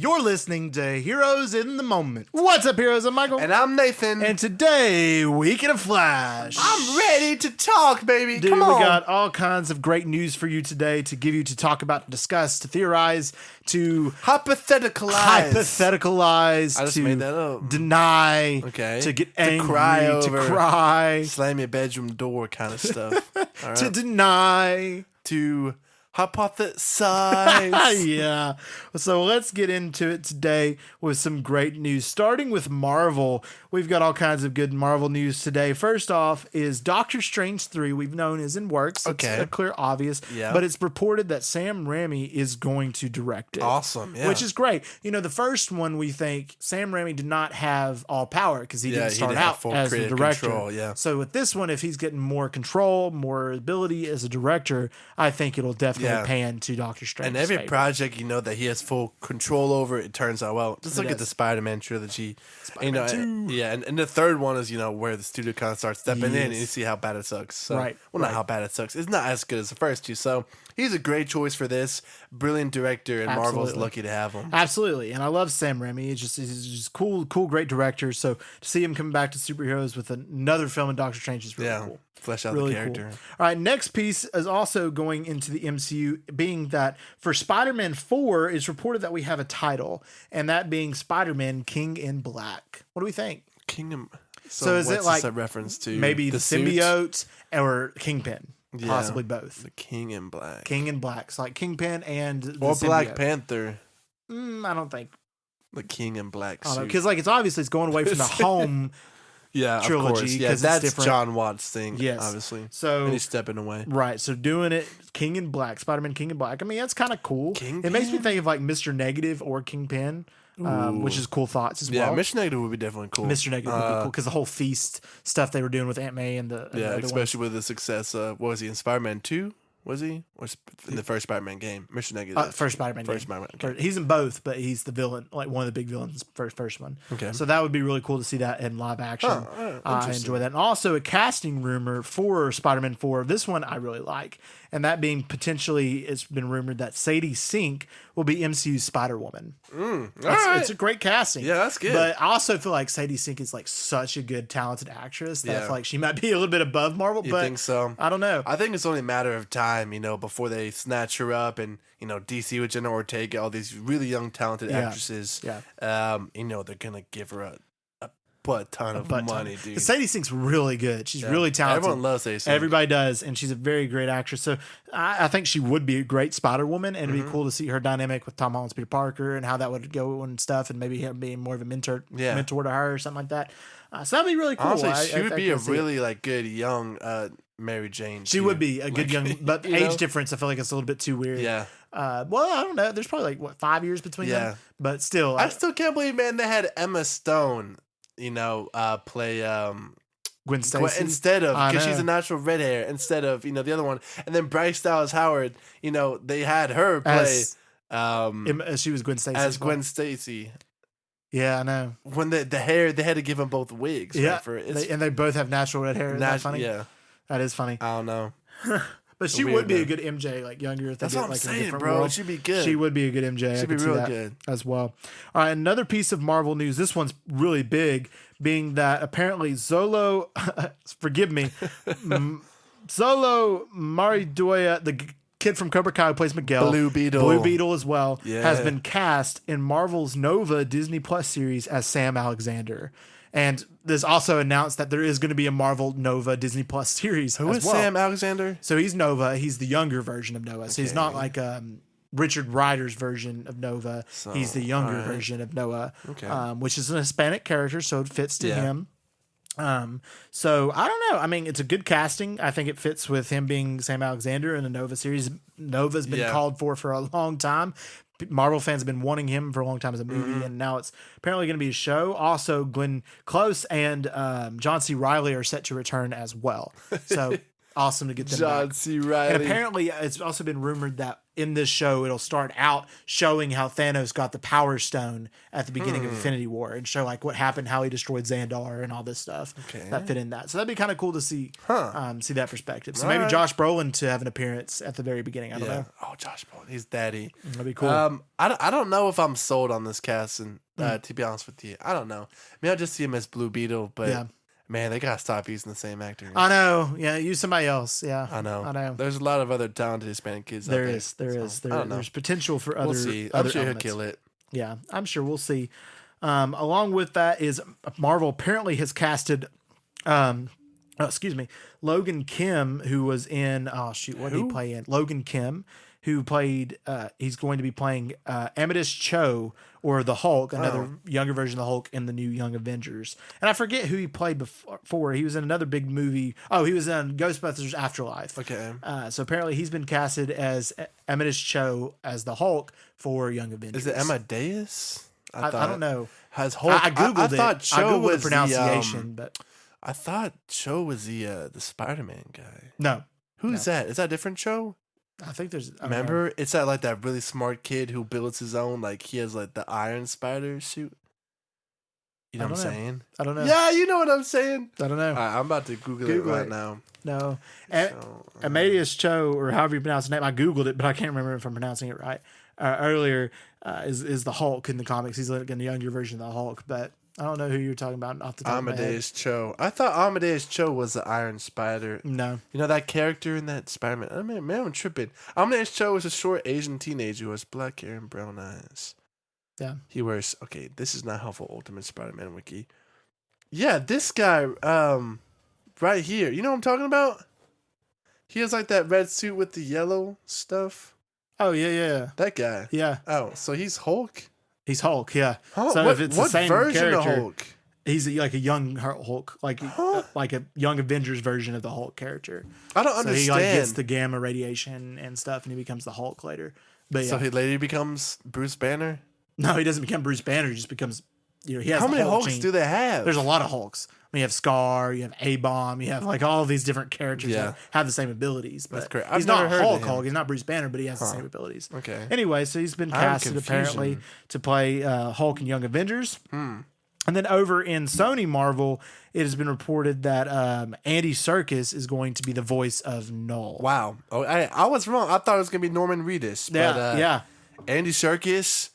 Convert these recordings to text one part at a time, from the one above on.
You're listening to Heroes in the Moment. What's up, heroes? I'm Michael. And I'm Nathan. And today, Week in a Flash. I'm ready to talk, baby. Dude, Come on. we got all kinds of great news for you today to give you, to talk about, to discuss, to theorize, to hypotheticalize. I just to made that up. deny, Okay. to get angry, To cry over. to cry, Slam your bedroom door kind of stuff. All right. to deny. To hypothesize. Yeah. So let's get into it today with some great news. Starting with Marvel, we've got all kinds of good Marvel news today. First off is Doctor Strange 3, we've known is in works. Okay. It's a clear, obvious. Yeah. But it's reported that Sam Raimi is going to direct it. Awesome. Yeah. Which is great. You know, the first one, we think Sam Raimi did not have all power because he didn't start have out full as the creative director. control, yeah. So with this one, if he's getting more control, more ability as a director, I think it'll definitely pan to Doctor Strange. And every project, you know, that he has full control over, it turns out well. Just look at the Spider-Man trilogy. Spider-Man 2. Yeah, and the third one is, you know, where the studio kind of starts stepping in and you see how bad it sucks. So, right. Well, not how bad it sucks. It's not as good as the first two. So he's a great choice for this. Brilliant director, and Marvel's lucky to have him. Absolutely. And I love Sam Raimi. He's just cool, great director. So to see him coming back to superheroes with another film in Doctor Strange is really cool. Flesh out really the character. Cool. All right, next piece is also going into the MCU, being that for Spider-Man 4, it's reported that we have a title, and that being Spider-Man King in Black. What do we think? Kingdom. So is it like a reference to maybe the symbiote or Kingpin? Yeah, possibly both. The King in Black. King in Black. So like Kingpin and the or symbiote. Black Panther. I don't think. The King in Black. Because like it's obviously it's going away from the home. Yeah, trilogy. Of course. Yeah, that's different. John Watts' thing. Yes, obviously. So and he's stepping away. Right. So doing it, King in Black, Spider-Man King in Black. I mean, that's kind of cool. Kingpin? It makes me think of like Mr. Negative or Kingpin, which is cool thoughts as well. Yeah, Mr. Negative would be definitely cool. Mr. Negative would be cool because the whole feast stuff they were doing with Aunt May and the especially with the success. What was he in Spider-Man 2? Was he? Or in the first Spider-Man game? Mr. Negative. First Spider-Man game. Spider-Man. Okay. He's in both, but he's the villain, like one of the big villains, first one. Okay. So that would be really cool to see that in live action. I enjoy that. And also a casting rumor for Spider-Man 4. This one I really like. And that being potentially, it's been rumored that Sadie Sink will be MCU's Spider-Woman. It's a great casting. Yeah, that's good. But I also feel like Sadie Sink is like such a good, talented actress that I feel like she might be a little bit above Marvel. You think so? I don't know. I think it's only a matter of time, you know, before they snatch her up and, you know, DC with Jenna Ortega, all these really young, talented actresses. Yeah. You know, they're going to give her a ton of money, dude. Sadie Sink's really good. She's really talented. Everyone loves Sadie Sink. Everybody does, and she's a very great actress. So I think she would be a great Spider-Woman, and it'd be cool to see her dynamic with Tom Holland's Peter Parker and how that would go and stuff, and maybe him being more of a mentor to her or something like that. So that'd be really cool. Honestly, she would be a really like good young Mary Jane. She would be a good young, but age difference, I feel like it's a little bit too weird. Yeah. Well, I don't know. There's probably like 5 years between them, but still, I still can't believe, man, they had Emma Stone, you know, play Gwen Stacy instead of, because she's a natural red hair, instead of, you know, the other one, and then Bryce Dallas Howard, you know, they had her play as she was Gwen Stacy as Gwen Stacy. Yeah, I know. When the hair, they had to give them both wigs. Yeah, right, for it. And they both have natural red hair. Isn't that funny? Yeah, that is funny. I don't know. But she would be a good MJ, like younger. If That's they what I'm like saying, in a different bro. world. She'd be good. She would be a good MJ. She'd be real good as well. All right, another piece of Marvel news. This one's really big, being that apparently Zolo, forgive me, Zolo Maridueña, the kid from Cobra Kai who plays Miguel, Blue Beetle as well, has been cast in Marvel's Nova Disney Plus series as Sam Alexander. And there's also announced that there is going to be a Marvel Nova Disney Plus series. Who is Sam Alexander? So he's Nova. He's the younger version of Nova. So he's not like Richard Rider's version of Nova. So, he's the younger version of Noah, which is an Hispanic character, so it fits to him. So I don't know. I mean, it's a good casting. I think it fits with him being Sam Alexander in the Nova series. Nova's been called for a long time. Marvel fans have been wanting him for a long time as a movie, and now it's apparently going to be a show. Also, Glenn Close and John C. Reilly are set to return as well. So awesome to get them John back. C. Reilly. And apparently, it's also been rumored that in this show, it'll start out showing how Thanos got the Power Stone at the beginning of Infinity War and show like what happened, how he destroyed Xandar and all this stuff that fit in that. So that'd be kind of cool to see see that perspective. So maybe Josh Brolin to have an appearance at the very beginning. I don't know. Oh, Josh Brolin, he's daddy. That'd be cool. I don't know if I'm sold on this cast, and to be honest with you, I don't know. Maybe I'll just see him as Blue Beetle, but man, they gotta stop using the same actor. I know. Yeah, use somebody else. Yeah, I know. There's a lot of other talented Hispanic kids. There's potential for other. We'll see. I'm sure he'll kill it. Yeah, I'm sure we'll see. Along with that is Marvel apparently has casted, Logan Kim, who was in what did he play in? Logan Kim, who played. He's going to be playing Amadeus Cho, or the Hulk, another younger version of the Hulk in the new Young Avengers. And I forget who he played before. He was in another big movie. Oh, he was in Ghostbusters Afterlife. Okay. So apparently he's been casted as Amadeus Cho as the Hulk for Young Avengers. Is it Amadeus? I don't know. Has Hulk? I googled I thought Cho I googled was the pronunciation, but I thought Cho was the Spider-Man guy. No. Who's that? Is that a different Cho? I think there's. Remember, it's that really smart kid who builds his own. Like he has like the Iron Spider suit. You know what I'm saying? I don't know. Yeah, you know what I'm saying. I don't know. All right, I'm about to Google it right now. No, Amadeus Cho, or however you pronounce his name, I googled it, but I can't remember if I'm pronouncing it right. Earlier, is the Hulk in the comics? He's like a younger version of the Hulk, but I don't know who you're talking about off the top of my head. Amadeus Cho. I thought Amadeus Cho was the Iron Spider. No. You know that character in that Spider-Man? I mean, man, I'm tripping. Amadeus Cho is a short Asian teenager who has black hair and brown eyes. Yeah. He wears... Okay, this is not helpful Ultimate Spider-Man wiki. Yeah, this guy right here. You know what I'm talking about? He has like that red suit with the yellow stuff. Oh, yeah. That guy. Yeah. Oh, so he's Hulk? He's Hulk, yeah. Huh? So if it's the same version character, of Hulk? He's like a young Hulk, like a Young Avengers version of the Hulk character. I don't understand. He like gets the gamma radiation and stuff, and he becomes the Hulk later. But so he later becomes Bruce Banner? No, he doesn't become Bruce Banner. He just becomes. He has How many Hulk Hulks gene. do they have? There's a lot of Hulks. I mean, you have Scar, you have A-Bomb, you have like all these different characters that have the same abilities. But that's correct. He's not Hulk. He's not Bruce Banner, but he has the same abilities. Okay. Anyway, so he's been casted apparently to play Hulk in Young Avengers. And then over in Sony Marvel, it has been reported that Andy Serkis is going to be the voice of Null. Wow. Oh, I was wrong. I thought it was going to be Norman Reedus. But, Andy Serkis,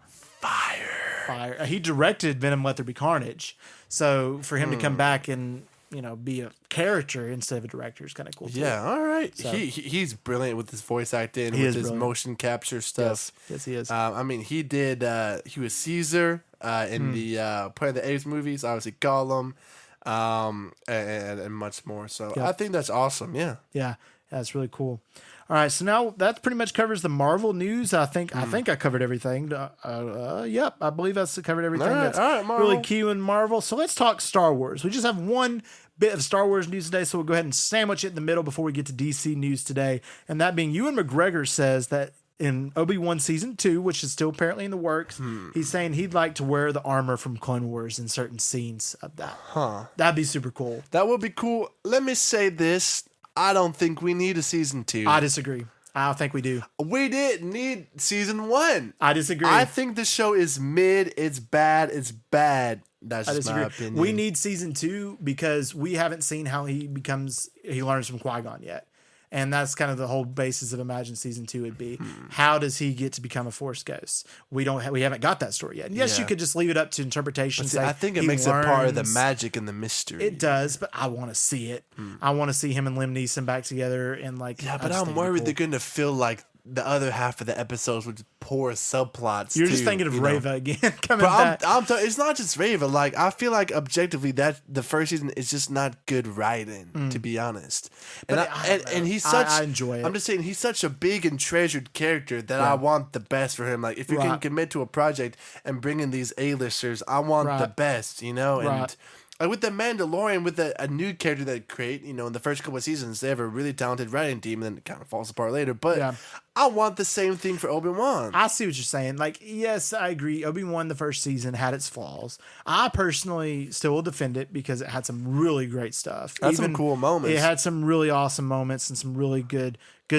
fire. He directed Venom Let There Be Carnage. So for him to come back and be a character instead of a director is kind of cool too. Yeah, all right. So, he's brilliant with his voice acting, with his motion capture stuff. Yes, he is. I mean, he did. He was Caesar in the Planet of the Apes movies. Obviously, Gollum, and much more. So I think that's awesome. Yeah, that's really cool. All right, so now that pretty much covers the Marvel news. I think I covered everything. Yep, I believe that's covered everything that's really key in Marvel. So let's talk Star Wars. We just have one bit of Star Wars news today, so we'll go ahead and sandwich it in the middle before we get to DC news today. And that being, Ewan McGregor says that in Obi-Wan Season 2, which is still apparently in the works, he's saying he'd like to wear the armor from Clone Wars in certain scenes of that. That'd be super cool. That would be cool. Let me say this. I don't think we need a Season 2. I disagree. I don't think we do. We didn't need Season 1. I disagree. I think the show is mid. It's bad. That's just my opinion. We need Season 2 because we haven't seen how he learns from Qui-Gon yet. And that's kind of the whole basis of Imagine Season 2 would be. How does he get to become a Force ghost? We haven't got that story yet. And yes, you could just leave it up to interpretation. I think it makes it part of the magic and the mystery. It does, but I want to see it. I want to see him and Liam Neeson back together and like. Yeah, but I'm worried they're going to feel like the other half of the episodes with poor subplots. You're just thinking of Reva again coming back. It's not just Reva. Like I feel like objectively that the first season is just not good writing, to be honest. And he's such. I enjoy it. I'm just saying he's such a big and treasured character that I want the best for him. Like if you can commit to a project and bring in these A-listers, I want the best. And with The Mandalorian, with a new character that create, in the first couple of seasons, they have a really talented writing team, and then it kind of falls apart later. But I want the same thing for Obi-Wan. I see what you're saying. Like, yes, I agree. Obi-Wan, the first season, had its flaws. I personally still will defend it because it had some really great stuff. Had some cool moments. It had some really awesome moments and some really good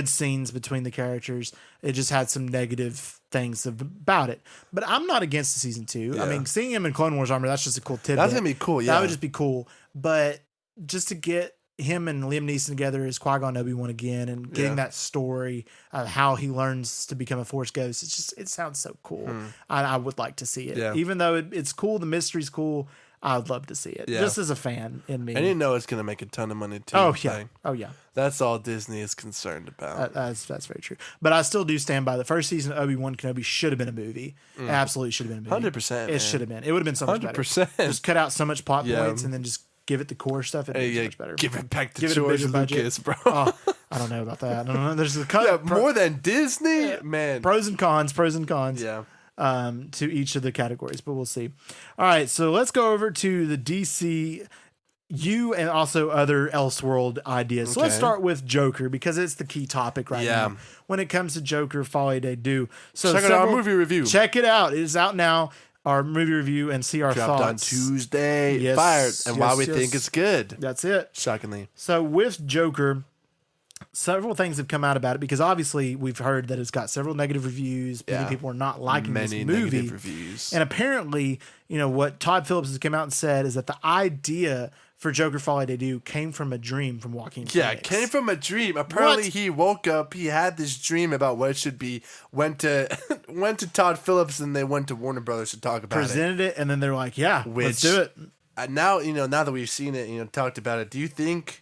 scenes between the characters. It just had some negative things about it. But I'm not against the season 2. Yeah. I mean, seeing him in Clone Wars armor, that's just a cool tidbit. That's going to be cool, yeah. That would just be cool. But just to get him and Liam Neeson together as Qui-Gon Obi-Wan again and getting that story of how he learns to become a Force ghost, it sounds so cool. I would like to see it. Yeah. Even though it's cool, the mystery's cool, I would love to see it. Just as a fan in me. And you know it's going to make a ton of money too. Oh, yeah. Oh, yeah. That's all Disney is concerned about. That's very true. But I still do stand by the first season of Obi-Wan Kenobi should have been a movie. It absolutely should have been a movie. 100%. It should have been. It would have been so much 100%. better. Just cut out so much plot points and then just give it the core stuff. It'd be so much better. Give it back to George Lucas, bro. Oh, I don't know about that. I don't know. There's more than Disney, man. Pros and cons. Yeah. To each of the categories, but we'll see. All right, so let's go over to the DCU and also other Elseworld ideas. So let's start with Joker because it's the key topic right now when it comes to Joker Folie à Deux. So check out our movie review. Check it out. It is out now. Our movie review and see our Dropped thoughts on Tuesday. Yes, Fired. And why we yes. think it's good. That's it. Shockingly. So with Joker, several things have come out about it because obviously we've heard that it's got several negative reviews. Many people are not liking this movie. Negative reviews. And apparently, what Todd Phillips has come out and said is that the idea for Joker Folie à Deux came from a dream from Joaquin Phoenix. Yeah, it came from a dream. Apparently he woke up, he had this dream about what it should be, went to Todd Phillips and they went to Warner Brothers to talk about Presented it, and then they're like, let's do it. Now that we've seen it, talked about it, do you think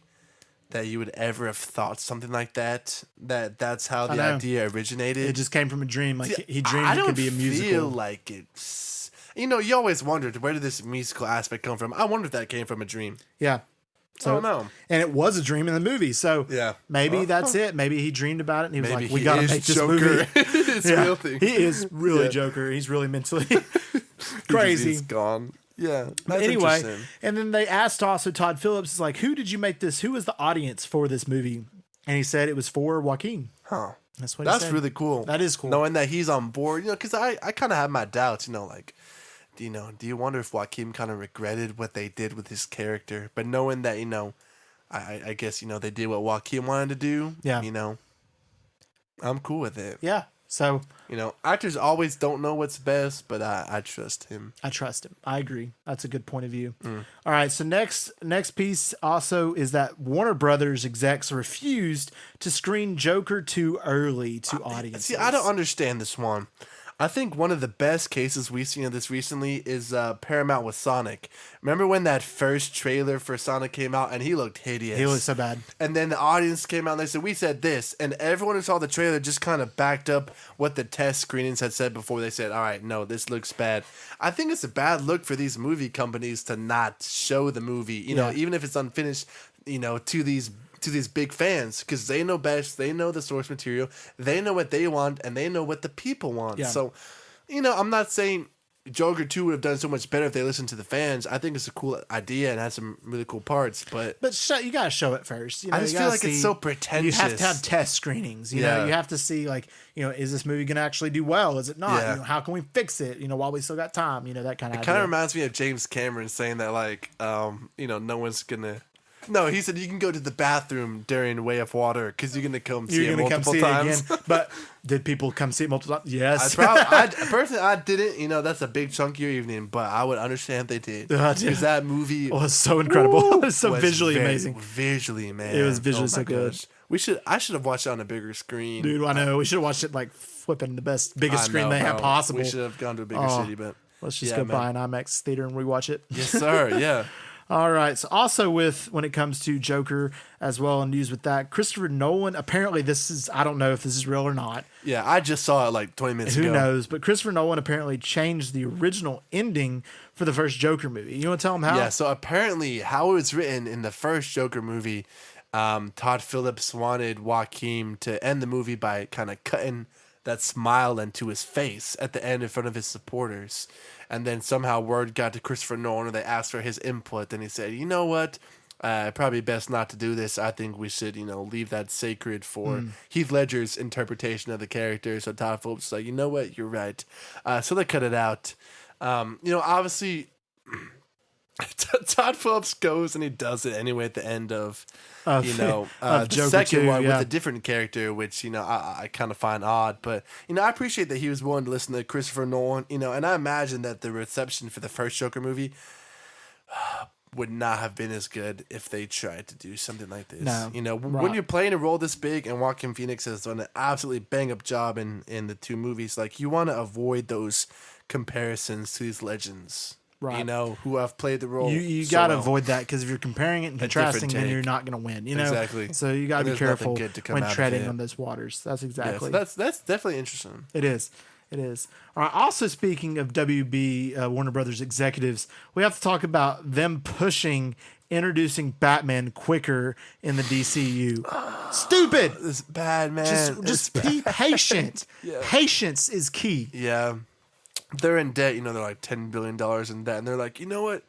that you would ever have thought something like that? That's how the idea originated? It just came from a dream. Like he dreamed it could be a musical. I don't feel like it's... you always wondered, where did this musical aspect come from? I wonder if that came from a dream. Yeah. So, I don't know. And it was a dream in the movie. So maybe that's it. Maybe he dreamed about it and he was like, we got to make this movie. It's real thing. He is really Joker. He's really mentally crazy. He's gone. Yeah. But anyway, and then they asked also Todd Phillips, is like, who did you make this? Who was the audience for this movie? And he said it was for Joaquin. Huh. That's what he said. That's really cool. That is cool. Knowing that he's on board, because I kind of have my doubts, do you wonder if Joaquin kind of regretted what they did with his character? But knowing that, I guess, they did what Joaquin wanted to do. Yeah. I'm cool with it. Yeah. So, actors always don't know what's best, but I trust him. I trust him. I agree. That's a good point of view. All right. So next piece also is that Warner Brothers execs refused to screen Joker too early to audiences. See, I don't understand this one. I think one of the best cases we've seen of this recently is Paramount with Sonic. Remember when that first trailer for Sonic came out and he looked hideous? He looked so bad. And then the audience came out and they said, we said this. And everyone who saw the trailer just kind of backed up what the test screenings had said before. They said, all right, no, this looks bad. I think it's a bad look for these movie companies to not show the movie, even if it's unfinished, to these big fans, because they know best, they know the source material, they know what they want, and they know what the people want. Yeah. So, I'm not saying Joker 2 would have done so much better if they listened to the fans. I think it's a cool idea and has some really cool parts, but you gotta show it first. I just feel like it's so pretentious. You have to have test screenings. You know, you have to see is this movie gonna actually do well? Is it not? Yeah. How can we fix it? While we still got time. That kind of. It kind of reminds me of James Cameron saying that no one's gonna. No, he said you can go to the bathroom during Way of Water because you're gonna come see it multiple times. Again. But did people come see it multiple times? Yes. Personally, I didn't. That's a big chunk of your evening, but I would understand if they did. Because that movie was so incredible. It was so visually amazing. Visually, man. It was visually so good. I should have watched it on a bigger screen. Dude, I know. We should have watched it flipping the biggest screen they have possible. We should have gone to a bigger city, but let's just go buy an IMAX theater and rewatch it. Yes, sir. Yeah. All right. So also when it comes to Joker as well and news with that, Christopher Nolan, apparently I don't know if this is real or not. Yeah, I just saw it 20 minutes ago. Who knows? But Christopher Nolan apparently changed the original ending for the first Joker movie. You want to tell him how? Yeah, so apparently how it was written in the first Joker movie, Todd Phillips wanted Joaquin to end the movie by kind of cutting that smile into his face at the end in front of his supporters. And then somehow word got to Christopher Nolan and they asked for his input. And he said, you know what? probably best not to do this. I think we should, leave that sacred for Heath Ledger's interpretation of the character. So Todd Phillips is like, you know what, you're right. So they cut it out. Obviously, Todd Phillips goes and he does it anyway at the end of the second one with a different character, which I kind of find odd. But I appreciate that he was willing to listen to Christopher Nolan. And I imagine that the reception for the first Joker movie would not have been as good if they tried to do something like this. No, when you're playing a role this big and Joaquin Phoenix has done an absolutely bang up job in the two movies, like you want to avoid those comparisons to these legends. Right. Who have played the role. You got to avoid that, because if you're comparing it and contrasting, then you're not going to win. Exactly. So you got to be careful when treading on those waters. That's exactly. Yeah, so that's definitely interesting. It is. All right. Also, speaking of WB Warner Brothers executives, we have to talk about them pushing introducing Batman quicker in the DCU. Stupid. It's bad, man. Just be patient. Yeah. Patience is key. Yeah. They're in debt. They're like $10 billion in debt. And they're like, you know what?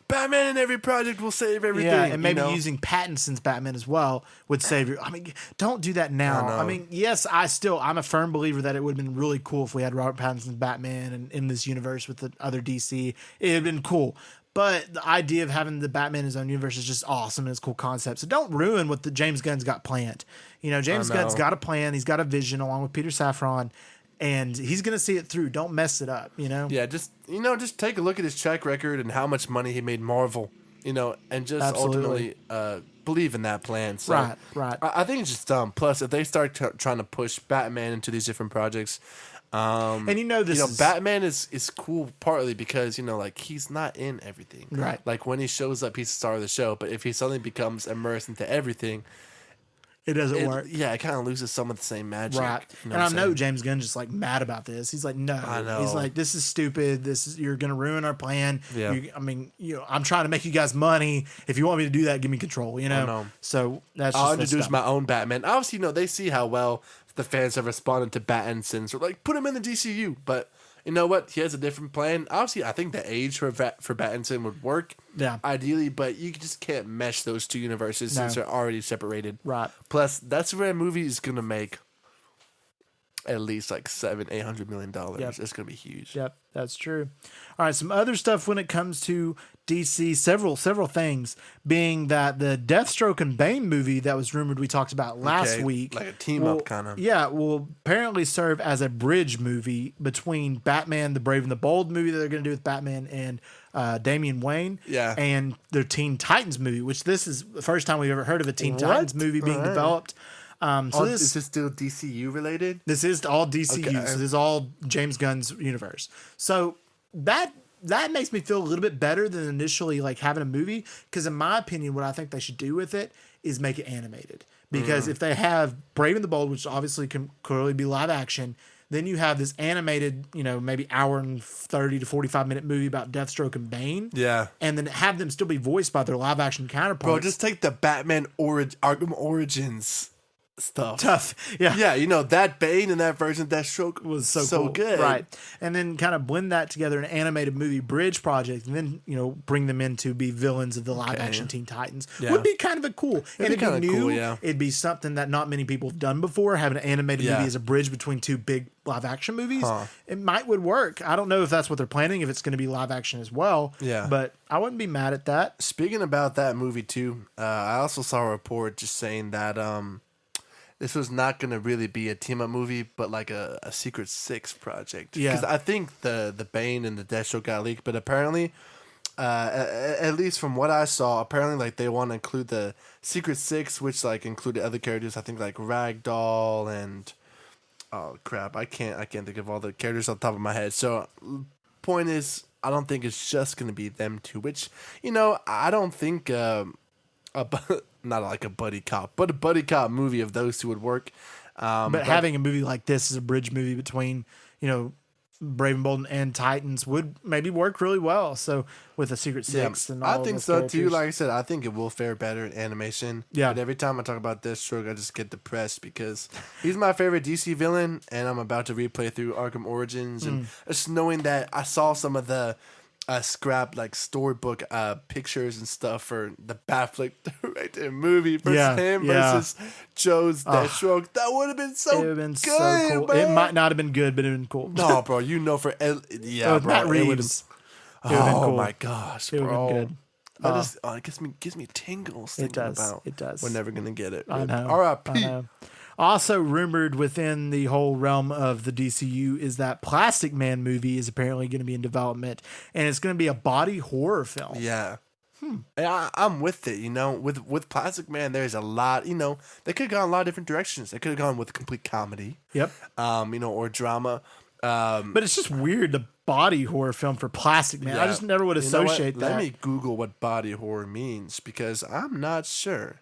Batman in every project will save everything. Yeah, and maybe using Pattinson's Batman as well would save you. I mean, don't do that now. I mean, yes, I'm a firm believer that it would have been really cool if we had Robert Pattinson's Batman and in this universe with the other DC. It would have been cool. But the idea of having the Batman in his own universe is just awesome, and it's a cool concept. So don't ruin what the James Gunn's got planned. James Gunn's got a plan. He's got a vision along with Peter Safran. And he's gonna see it through. Don't mess it up, Yeah, just take a look at his track record and how much money he made Marvel, and just ultimately believe in that plan. So right. I think it's just dumb. Plus, if they start trying to push Batman into these different projects, and Batman is cool partly because he's not in everything. Right. Like when he shows up, he's the star of the show. But if he suddenly becomes immersed into everything, it doesn't work. Yeah, it kind of loses some of the same magic. Right. And I know James Gunn's just like mad about this. He's like, no. I know. He's like, this is stupid. You're going to ruin our plan. Yeah. I'm trying to make you guys money. If you want me to do that, give me control, I know. So that's just I'll introduce my own Batman. Obviously, they see how well the fans have responded to Pattinson. So like, put him in the DCU. But you know what? He has a different plan. Obviously, I think the age for Pattinson would work. Yeah. Ideally, but you just can't mesh those two universes since they're already separated. Right. Plus, that's where a movie is gonna make at least like $700-800 million. Yep. It's gonna be huge. Yep, that's true. All right, some other stuff when it comes to DC, several things, being that the Deathstroke and Bane movie that was rumored we talked about last week, like a team up kind of. Yeah, will apparently serve as a bridge movie between Batman, the Brave and the Bold movie that they're going to do with Batman and Damian Wayne, and their Teen Titans movie, which this is the first time we've ever heard of a Teen Titans movie being developed. Is this still DCU related? This is all DCU. Okay. So this is all James Gunn's universe. So that makes me feel a little bit better than initially like having a movie, because in my opinion, what I think they should do with it is make it animated. Because if they have Brave and the Bold, which obviously can clearly be live action, then you have this animated, maybe hour and 30 to 45 minute movie about Deathstroke and Bane. Yeah. And then have them still be voiced by their live action counterparts. Bro, just take the Batman Arkham Origins stuff. Tough. Yeah. Yeah, that Bane and that version of Deathstroke was so cool. Good. Right. And then kind of blend that together in an animated movie bridge project, and then, bring them in to be villains of the live action Teen Titans. Yeah. Would be kind of a cool. It'd be new. Cool, yeah. It'd be something that not many people have done before, having an animated movie as a bridge between two big live action movies. It would work. I don't know if that's what they're planning, if it's going to be live action as well. Yeah. But I wouldn't be mad at that. Speaking about that movie too, I also saw a report just saying that this was not going to really be a team-up movie, but like a Secret Six project. Yeah. Because I think the Bane and the Deathstroke got leaked, but apparently, at least from what I saw, apparently like they want to include the Secret Six, which like included other characters. I think like Ragdoll and oh crap, I can't think of all the characters on top of my head. So point is, I don't think it's just going to be them two. Which I don't think. Not like a buddy cop, but a buddy cop movie of those two would work. But having a movie like this as a bridge movie between, Brave and Bold and Titans would maybe work really well. So with a Secret Six and all I think so too. Like I said, I think it will fare better in animation. Yeah. But every time I talk about Deathstroke, I just get depressed because he's my favorite DC villain, and I'm about to replay through Arkham Origins, and just knowing that I saw some of the scrap like storybook pictures and stuff for the Batfleck directed movie versus him versus Joe's Deathstroke. That would have been so good. So cool. Man. It might not have been good, but it would have been cool. No, bro, bro, Matt Reeves. Oh my gosh, bro. It would have been good. It gives me tingles thinking about. It does. We're never gonna get it. I know. R.I.P. Also rumored within the whole realm of the DCU is that Plastic Man movie is apparently going to be in development, and it's going to be a body horror film. Yeah. I'm with it. With Plastic Man, there's a lot. They could have gone a lot of different directions. They could have gone with a complete comedy. Yep. Or drama. But it's just weird, the body horror film for Plastic Man. I just never would associate that. Let me Google what body horror means because I'm not sure.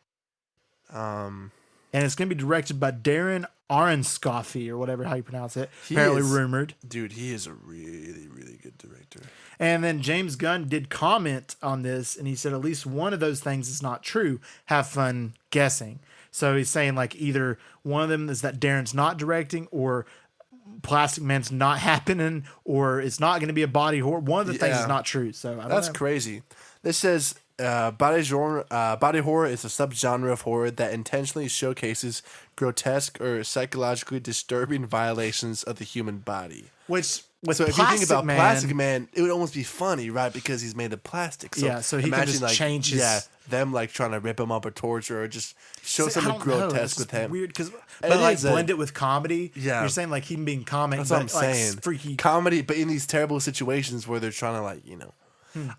And it's going to be directed by Darren Aronofsky or whatever how you pronounce it. Apparently rumored. Dude, he is a really, really good director. And then James Gunn did comment on this, and he said at least one of those things is not true. Have fun guessing. So he's saying like either one of them is that Darren's not directing, or Plastic Man's not happening, or it's not going to be a body horror. One of the things is not true. So that's crazy. This says body horror is a subgenre of horror that intentionally showcases grotesque or psychologically disturbing violations of the human body. Which, if you think about Plastic Man, it would almost be funny, right? Because he's made of plastic. So he can just change his... them like trying to rip him up or torture or just show something grotesque with him. Weird, but blend it with comedy. Yeah, you're saying like him being comic. That's what I'm saying. Freaky comedy, but in these terrible situations where they're trying to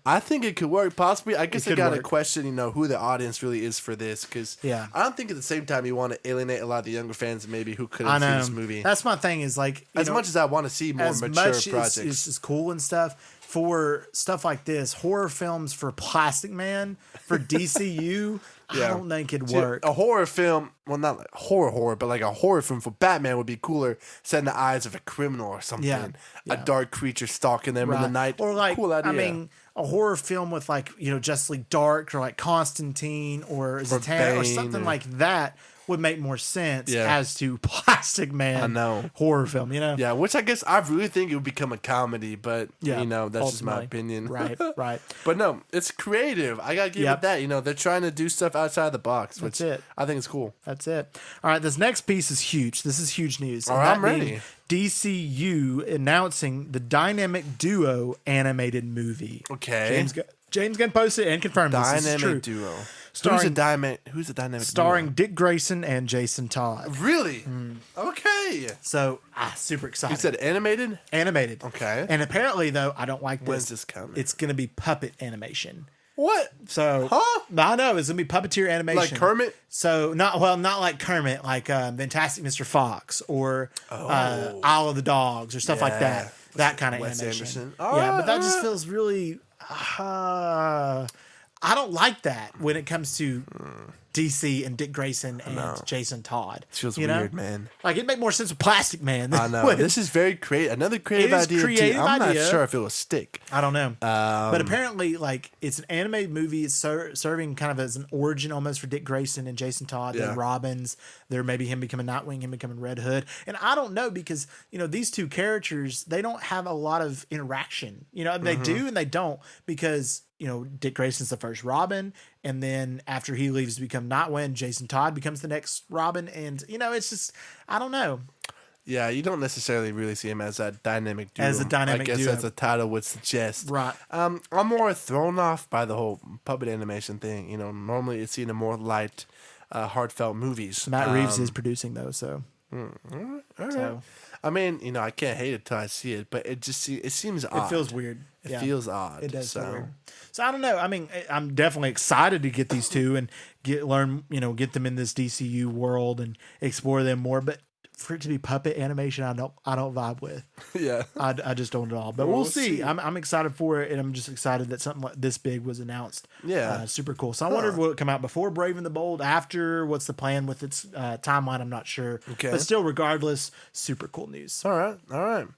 I think it could work. Possibly, I guess I gotta question, who the audience really is for this, because I don't think at the same time you want to alienate a lot of the younger fans, maybe who couldn't see this movie. That's my thing. Is like as much as I want to see more mature projects, it's cool and stuff. For stuff like this, horror films for Plastic Man, for DCU, I don't think it'd work. A horror film, well, not like horror, but like a horror film for Batman would be cooler set in the eyes of a criminal or something. Yeah. A dark creature stalking them in the night. Or like, cool idea. I mean, a horror film with like, Justice League Dark or like Constantine or Zatanna or something like that would make more sense as to Plastic Man horror film, Yeah, which I guess I really think it would become a comedy, but, that's just my opinion. Right. But no, it's creative. I got to give it that. They're trying to do stuff outside the box, which I think is cool. That's it. All right, this next piece is huge. This is huge news. All right, I'm ready. DCU announcing the Dynamic Duo animated movie. Okay. James Gunn posted and confirmed this is true. Dynamic Duo. Who's the dynamic starring duo? Dick Grayson and Jason Todd. Really? Okay. So, super excited. You said animated? Animated. Okay. And apparently, though, I don't like this. When's this coming? It's going to be puppet animation. What? So, I know it's going to be puppeteer animation. Like Kermit? So, not like Kermit, like Fantastic Mr. Fox or Isle of the Dogs or stuff like that. That kind of animation. Anderson. But that just feels really... I don't like that when it comes to DC and Dick Grayson and Jason Todd. It feels weird, man. Like, it'd make more sense with Plastic Man. I know. This is very creative. Another creative idea, too. I'm not sure if it will stick. I don't know. But apparently, like, it's an animated movie. It's serving kind of as an origin almost for Dick Grayson and Jason Todd. They're Robins. They're maybe him becoming Nightwing, him becoming Red Hood. And I don't know because, these two characters, they don't have a lot of interaction. They do and they don't because... Dick Grayson's the first Robin, and then after he leaves to become Nightwing, Jason Todd becomes the next Robin, and it's just I don't know. Yeah, you don't necessarily really see him as that dynamic duo. As a dynamic duo. I guess as the title would suggest. Right. I'm more thrown off by the whole puppet animation thing. Normally it's seen in more light, heartfelt movies. Matt Reeves is producing those, so. All right. So. I mean, I can't hate it till I see it, but it seems odd. It feels weird. It feels odd. It does feel weird. So I don't know. I mean, I'm definitely excited to get these two and get them in this DCU world and explore them more. But for it to be puppet animation, I don't vibe with. Yeah, I just don't at all. But we'll see. I'm excited for it, and I'm just excited that something like this big was announced. Yeah, super cool. So I wonder if will it come out before Brave and the Bold, after? What's the plan with its timeline? I'm not sure. Okay, but still, regardless, super cool news. All right.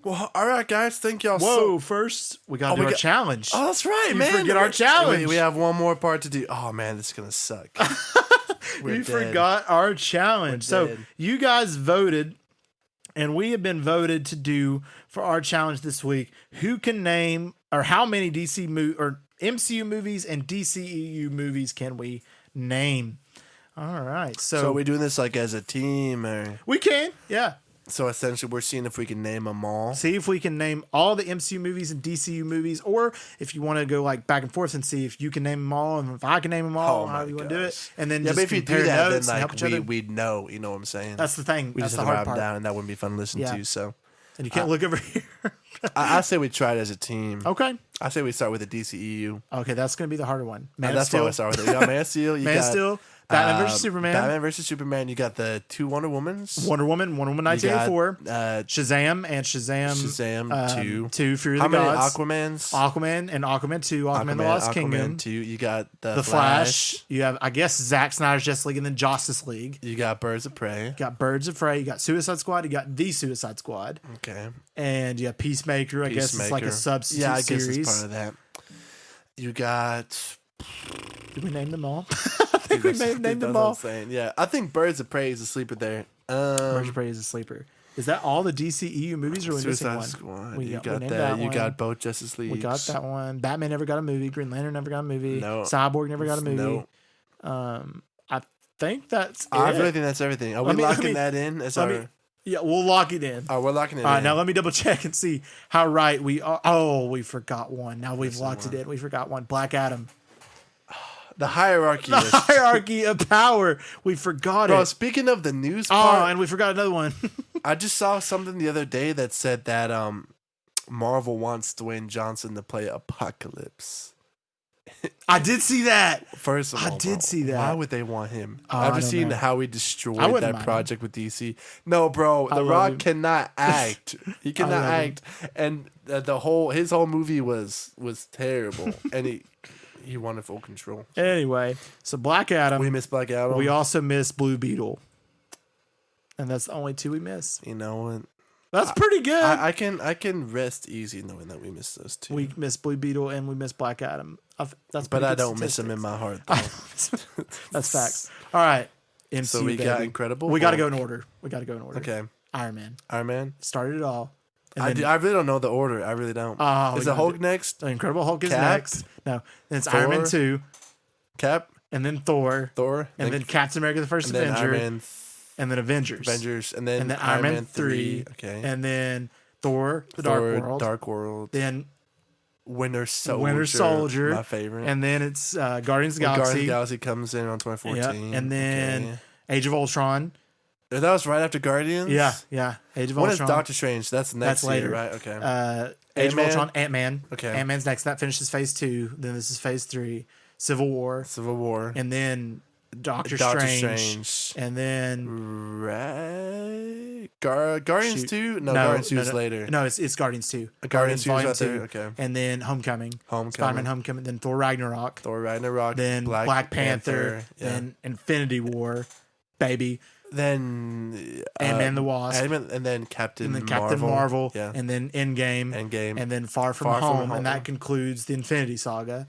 Well, all right, guys. Thank y'all. First we got to do our challenge. Oh, that's right, man. Forget our challenge. We have one more part to do. Oh man, this is gonna suck. We forgot our challenge. So you guys voted And we have been voted to do for our challenge this week. Who can name or how many MCU movies and DCEU movies can we name? All right. So are we doing this like as a team or? We can. Yeah. So essentially we're seeing if we can name them all. See if we can name all the MCU movies and DCU movies, or if you want to go like back and forth and see if you can name them all and if I can name them all, how you want to do it. And then just but if you compare do that, notes then and help each other. we'd know, you know what I'm saying? That's the thing. We That's just the have to hard write them part. down and that wouldn't be fun to listen to. So, and you can't look over here. I say we try it as a team. Okay. I say we start with the DCEU. Okay, that's going to be the harder one. That's why I start with it. You got Man of Steel. You Man of Steel. Batman vs. Superman. Batman vs. Superman. You got the 2 Wonder Womans. Wonder Woman 1984. Shazam and Shazam 2. 2 Fury How of the many Gods. Aquamans? And Aquaman 2. Aquaman the Lost Kingdom. 2. You got the Flash. You have, I guess, Zack Snyder's Justice League and then Justice League. You got Birds of Prey. You got Birds of Prey. You got Suicide Squad. You got The Suicide Squad. Okay. And you have Peacemaker. I guess it's like a substitute series. Yeah, I guess it's part of that. You got... Did we name them all? I think we may have named them all. Yeah, I think Birds of Prey is a sleeper there. Birds of Prey is a sleeper. Is that all the DCEU movies, or are we missing one? Squad. You got that. You got both Justice Leagues. We got that one. Batman never got a movie. Green Lantern never got a movie. No. Cyborg never got a movie. No. I think that's I really think that's everything. Are we locking that in as our... Yeah, we'll lock it in. Oh, we're locking it in. All right, now let me double check and see how right we are. Oh, we forgot one. Now we've locked it in. We forgot one. Black Adam. The hierarchy. The hierarchy of power. We forgot it. Bro, speaking of the news part. Oh, and we forgot another one. I just saw something the other day that said that Marvel wants Dwayne Johnson to play Apocalypse. I did see that. First of all, I did see that. Why would they want him? I've seen how he destroyed that project with DC. No, bro, The Rock cannot act. He cannot act, and his whole movie was terrible, and he wanted full control. Anyway, so Black Adam. We miss Black Adam. We also miss Blue Beetle, and that's the only 2 we miss. You know, that's pretty good. I can rest easy knowing that we missed those 2. We miss Blue Beetle and we miss Black Adam. But I don't miss him in my heart. That's facts. All right, MCU, so we got Incredible. We got to go in order. Okay. Iron Man. Started it all. I really don't know the order. I really don't. Is the Hulk next? The Incredible Hulk is next. No, then it's Thor, Iron Man 2. Cap. And then Thor. And then Captain America the First Avenger. And then Avengers. And then Iron Man 3. Okay. And then Thor, the Dark World. Then Winter Soldier. My favorite. And then it's Guardians of the Galaxy. Guardians of the Galaxy comes in on 2014. Yep. And then Age of Ultron. That was right after Guardians? Yeah. Age of Ultron. When is Doctor Strange? That's next later. Year, right? Okay. Age of Ultron, Ant-Man. Okay. Ant-Man's next. That finishes phase 2. Then this is phase 3. Civil War. And then Doctor Strange. And then... Guardians 2? No, Guardians 2 is later. No, it's Guardians 2. Guardians 2 is right 2. there. Okay. And then Homecoming. Spider-Man Homecoming. Then Thor Ragnarok. Then Black Panther. Then Infinity War. Baby. Then Ant-Man the Wasp. And then Captain Marvel. Yeah. And then Endgame. And then Far From Home. And that concludes the Infinity Saga.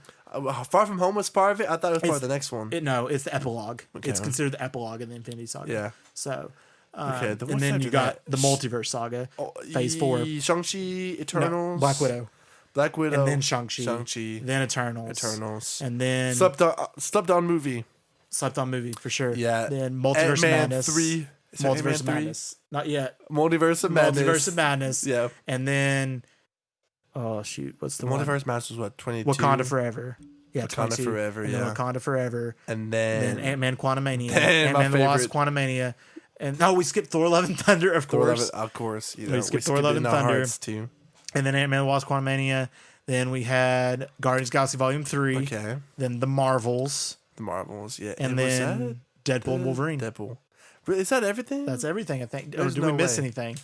Far From Home was part of it? I thought it was part of the next one. No, it's the epilogue. Okay. It's considered the epilogue in the Infinity Saga. Yeah. So... and then you got the Multiverse Saga, phase 4. Shang-Chi, Eternals. No, Black Widow. And then Shang-Chi. Then Eternals. And then... Slept on movie. Slept on movie, for sure. Yeah. Then Multiverse of Madness. 3. Multiverse of Madness. Not yet. Multiverse of Madness. Yeah. And then... Oh, shoot. What's the Multiverse of Madness was what, 22? Wakanda Forever. Yeah, Wakanda 22. Forever, and then Wakanda Forever. And then Ant-Man Quantumania. Ant-Man the Wasp Quantumania. And we skipped Thor: Love and Thunder, of course. Of course. We skipped Thor: Love and Thunder. Too. And then Ant-Man the Wasp Quantumania. Then we had Guardians of the Galaxy Volume 3. Okay. Then The Marvels. Yeah. And then Deadpool and Wolverine. Deadpool. Is that everything? That's everything, I think. Or did we miss anything?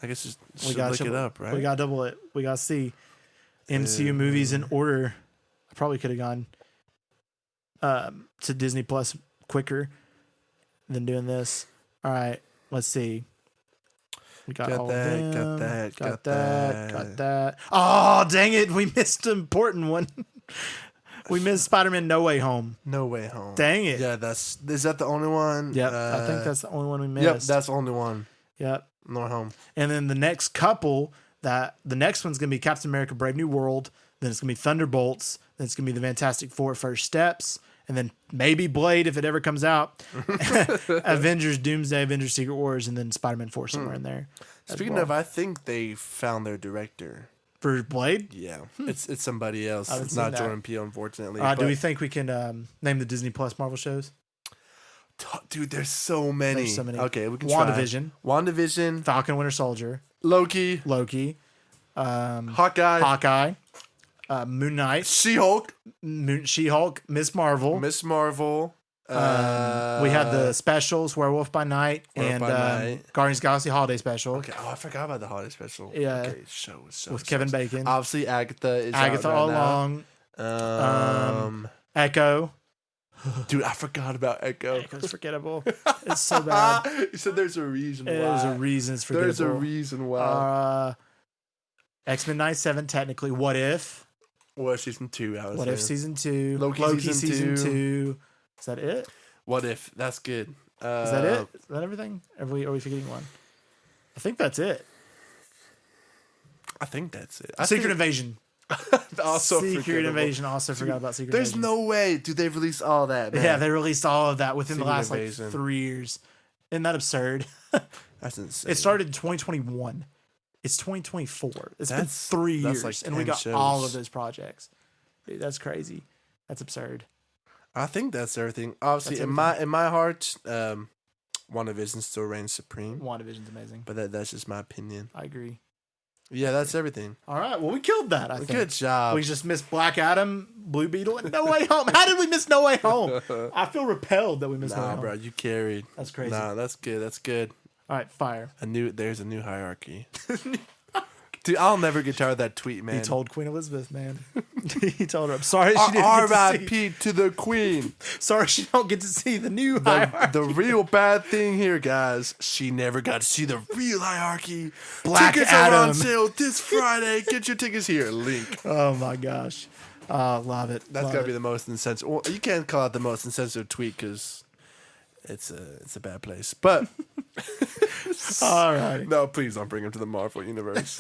I guess just look it up, right? We got to double it. We got to see MCU movies in order. I probably could have gone to Disney Plus quicker than doing this. All right, let's see. We got all that, of them. got that. Oh, dang it. We missed an important one. We missed Spider-Man No Way Home. No Way Home. Dang it. Yeah, is that the only one? Yep, I think that's the only one we missed. Yep, that's the only one. Yep. No Home. And then the next couple, the next one's going to be Captain America Brave New World. Then it's going to be Thunderbolts. Then it's going to be the Fantastic Four First Steps. And then maybe Blade if it ever comes out. Avengers Doomsday, Avengers Secret Wars, and then Spider-Man 4 somewhere in there. Speaking of, I think they found their director. For Blade? Yeah. It's somebody else. It's not Jordan Peele, unfortunately. Do we think we can name the Disney Plus Marvel shows? Dude, there's so many. Okay, we can try. WandaVision. Falcon Winter Soldier. Loki. Hawkeye. Moon Knight. She-Hulk. Miss Marvel. We have the specials, Werewolf by Night, and Guardians of the Galaxy Holiday Special. Okay. Oh, I forgot about the holiday special. Yeah. Okay. With Kevin Bacon. Obviously, Agatha is all along. Echo. Dude, I forgot about Echo. Echo's forgettable. It's so bad. You said there's a reason why. There's a reason it's forgettable. There's a reason why. X-Men 97, technically. What If? What if season 2? What If season 2? Loki season 2. Is that it? What If? That's good. Is that it? Is that everything? Are we forgetting one? I think that's it. I think that's it. Secret Invasion. Also Secret Invasion. Also forgot about Secret Invasion. There's no way. Dude, they've released all that, man. Yeah, they released all of that within the last 3 years. Isn't that absurd? That's insane. It started in 2021. It's 2024. It's been 3 years, and we got all of those projects. Dude, that's crazy. That's absurd. I think that's everything. Obviously, in my heart, WandaVision still reigns supreme. WandaVision's amazing. But that's just my opinion. I agree. Yeah, that's everything. All right. Well, we killed that, I think. Good job. We just missed Black Adam, Blue Beetle, and No Way Home. How did we miss No Way Home? I feel repelled that we missed No Way Home. Bro, you carried. That's crazy. That's good. That's good. All right, fire. There's a new hierarchy. Dude, I'll never get tired of that tweet, man. He told Queen Elizabeth, man. He told her, I'm sorry she didn't get to see. R.I.P. to the Queen. Sorry she don't get to see the new hierarchy. The real bad thing here, guys, she never got to see the real hierarchy. Black tickets Adam. are on sale this Friday. Get your tickets here. Link. Oh, my gosh. Love it. That's got to be the most insensitive. Well, you can't call it the most insensitive tweet because it's a bad place. But... All right. No, please don't bring him to the Marvel universe.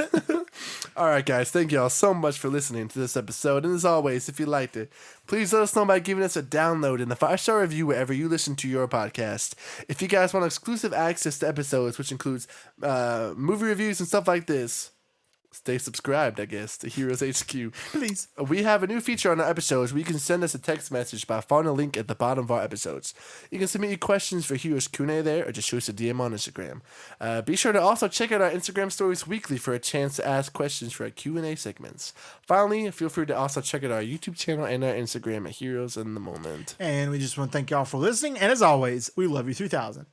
All right, guys. Thank you all so much for listening to this episode. And as always, if you liked it, please let us know by giving us a download and a 5-star review wherever you listen to your podcast. If you guys want exclusive access to episodes, which includes movie reviews and stuff like this, stay subscribed, I guess, to Heroes HQ. Please. We have a new feature on our episodes where you can send us a text message by following a link at the bottom of our episodes. You can submit your questions for Heroes Q&A there or just shoot us a DM on Instagram. Be sure to also check out our Instagram stories weekly for a chance to ask questions for our Q&A segments. Finally, feel free to also check out our YouTube channel and our Instagram at Heroes in the Moment. And we just want to thank y'all for listening. And as always, we love you 3000.